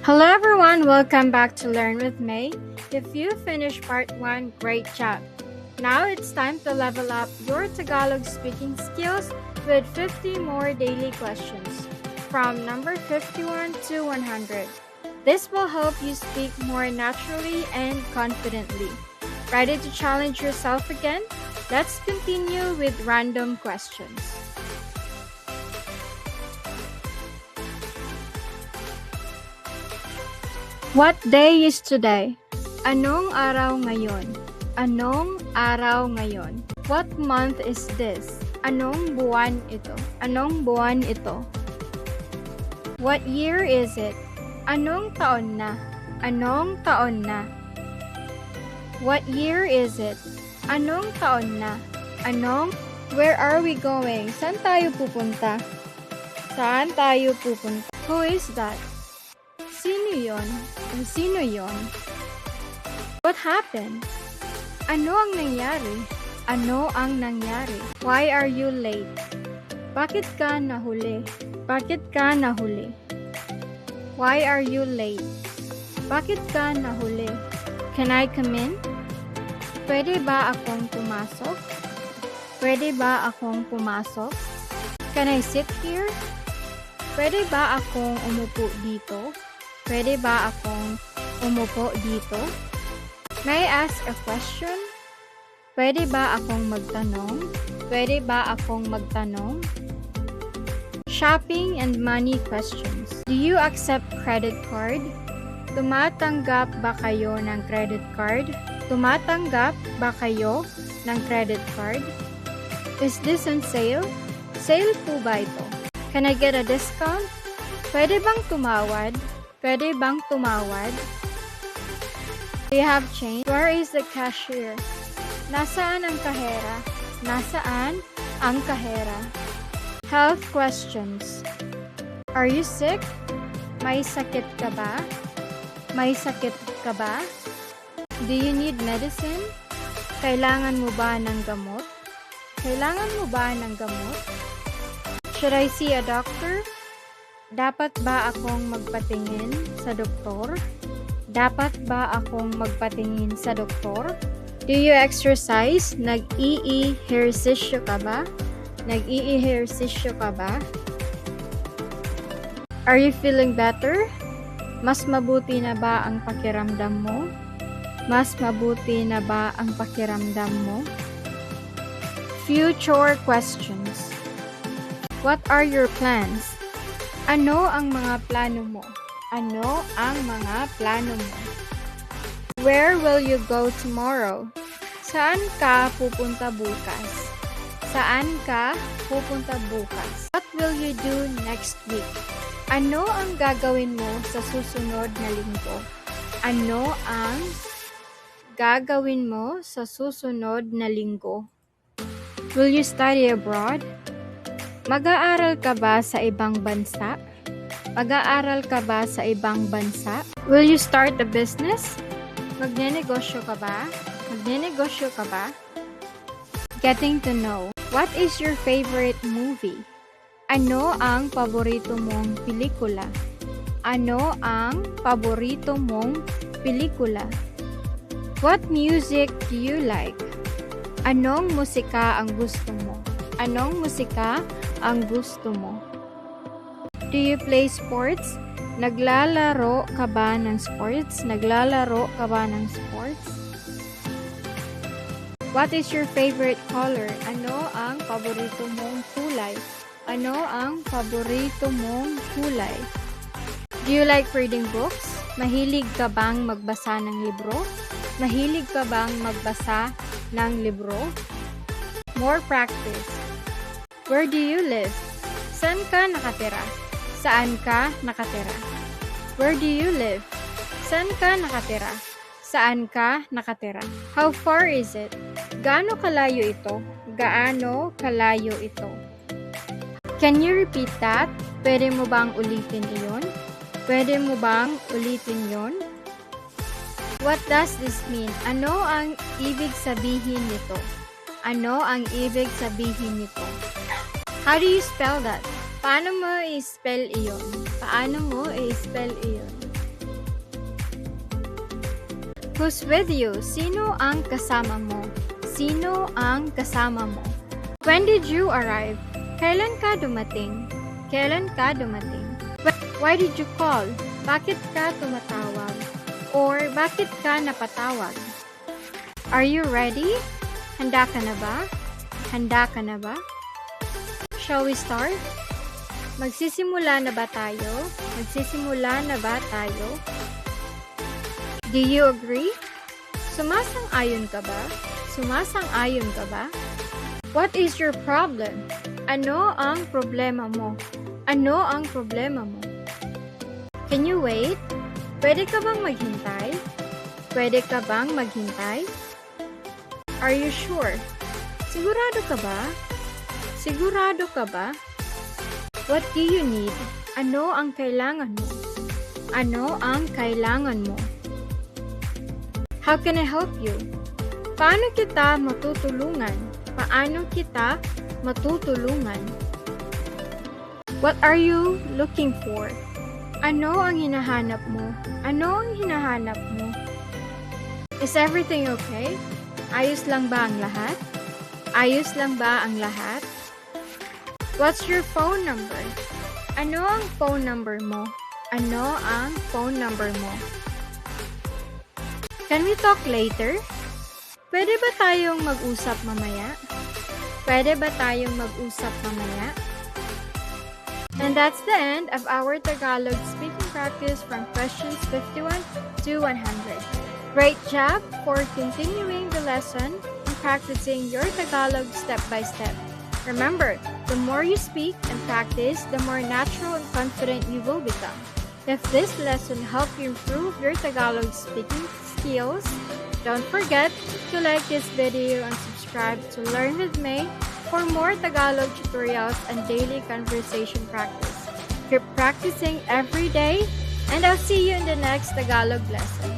Hello everyone, welcome back to Learn with May. If you finished part 1, great job. Now it's time to level up your Tagalog speaking skills with 50 more daily questions from number 51 to 100. This will help you speak more naturally and confidently. Ready to challenge yourself again? Let's continue with random questions. What day is today? Anong araw ngayon? Anong araw ngayon? What month is this? Anong buwan ito? Anong buwan ito? What year is it? Anong taon na? Anong taon na? What year is it? Anong taon na? Where are we going? Saan tayo pupunta? Saan tayo pupunta? Who is that? Sino yon? Sino yon? What happened? Ano ang nangyari? Ano ang nangyari? Why are you late? Bakit ka nahuli? Bakit ka nahuli? Why are you late? Bakit ka nahuli? Can I come in? Pwede ba akong pumasok? Pwede ba akong pumasok? Can I sit here? Pwede ba akong umupo dito? Pwede ba akong umupo dito? May I ask a question? Pwede ba akong magtanong? Pwede ba akong magtanong? Shopping and money questions. Do you accept credit card? Tumatanggap ba kayo ng credit card? Tumatanggap ba kayo ng credit card? Is this on sale? Sale po ba ito? Can I get a discount? Pwede bang tumawad? Pwede bang tumawad? Do you have change? Where is the cashier? Nasaan ang kahera? Nasaan ang kahera? Health questions. Are you sick? May sakit ka ba? May sakit ka ba? Do you need medicine? Kailangan mo ba ng gamot? Kailangan mo ba ng gamot? Should I see a doctor? Dapat ba akong magpatingin sa doktor? Dapat ba akong magpatingin sa doktor? Do you exercise? Nag-i-ehersisyo ka ba? Nag-i-ehersisyo ka ba? Are you feeling better? Mas mabuti na ba ang pakiramdam mo? Mas mabuti na ba ang pakiramdam mo? Future questions. What are your plans? Ano ang mga plano mo? Ano ang mga plano mo? Where will you go tomorrow? Saan ka pupunta bukas? Saan ka pupunta bukas? What will you do next week? Ano ang gagawin mo sa susunod na linggo? Ano ang gagawin mo sa susunod na linggo? Will you study abroad? Mag-aaral ka ba sa ibang bansa? Mag-aaral ka ba sa ibang bansa? Will you start a business? Magnenegosyo ka ba? Magnenegosyo ka ba? Getting to know. What is your favorite movie? Ano ang paborito mong pelikula? Ano ang paborito mong pelikula? What music do you like? Anong musika ang gusto mo? Anong musika ang gusto mo? Do you play sports? Naglalaro ka ba ng sports? Naglalaro ka ba ng sports? What is your favorite color? Ano ang paborito mong kulay? Ano ang paborito mong kulay? Do you like reading books? Mahilig ka bang magbasa ng libro? Mahilig ka bang magbasa ng libro? More practice. Where do you live? Saan ka nakatira? Saan ka nakatira? Where do you live? Saan ka nakatira? Saan ka nakatira? How far is it? Gaano kalayo ito? Gaano kalayo ito? Can you repeat that? Pwede mo bang ulitin iyon? Pwede mo bang ulitin yon? What does this mean? Ano ang ibig sabihin nito? Ano ang ibig sabihin nito? How do you spell that? Paano mo i-spell iyon? Paano mo i-spell iyon? Who's with you? Sino ang kasama mo? Sino ang kasama mo? When did you arrive? Kailan ka dumating? Kailan ka dumating? Why did you call? Bakit ka tumatawag? Or bakit ka napatawag? Are you ready? Handa ka na ba? Handa ka na ba? Shall we start? Magsisimula na ba tayo? Magsisimula na ba tayo? Do you agree? Sumasang-ayon ka ba? Sumasang-ayon ka ba? What is your problem? Ano ang problema mo? Ano ang problema mo? Can you wait? Pwede ka bang maghintay? Pwede ka bang maghintay? Are you sure? Sigurado ka ba? Sigurado ka ba? What do you need? Ano ang kailangan mo? Ano ang kailangan mo? How can I help you? Paano kita matutulungan? Paano kita matutulungan? What are you looking for? Ano ang hinahanap mo? Ano ang hinahanap mo? Is everything okay? Ayos lang ba ang lahat? Ayos lang ba ang lahat? What's your phone number? Ano ang phone number mo? Ano ang phone number mo? Can we talk later? Pwede ba tayong mag-usap mamaya? Pwede ba tayong mag-usap mamaya? And that's the end of our Tagalog speaking practice from questions 51 to 100. Great job for continuing the lesson and practicing your Tagalog step by step. Remember, the more you speak and practice, the more natural and confident you will become. If this lesson helped you improve your Tagalog speaking skills, don't forget to like this video and subscribe to Learn with May for more Tagalog tutorials and daily conversation practice. Keep practicing every day, and I'll see you in the next Tagalog lesson.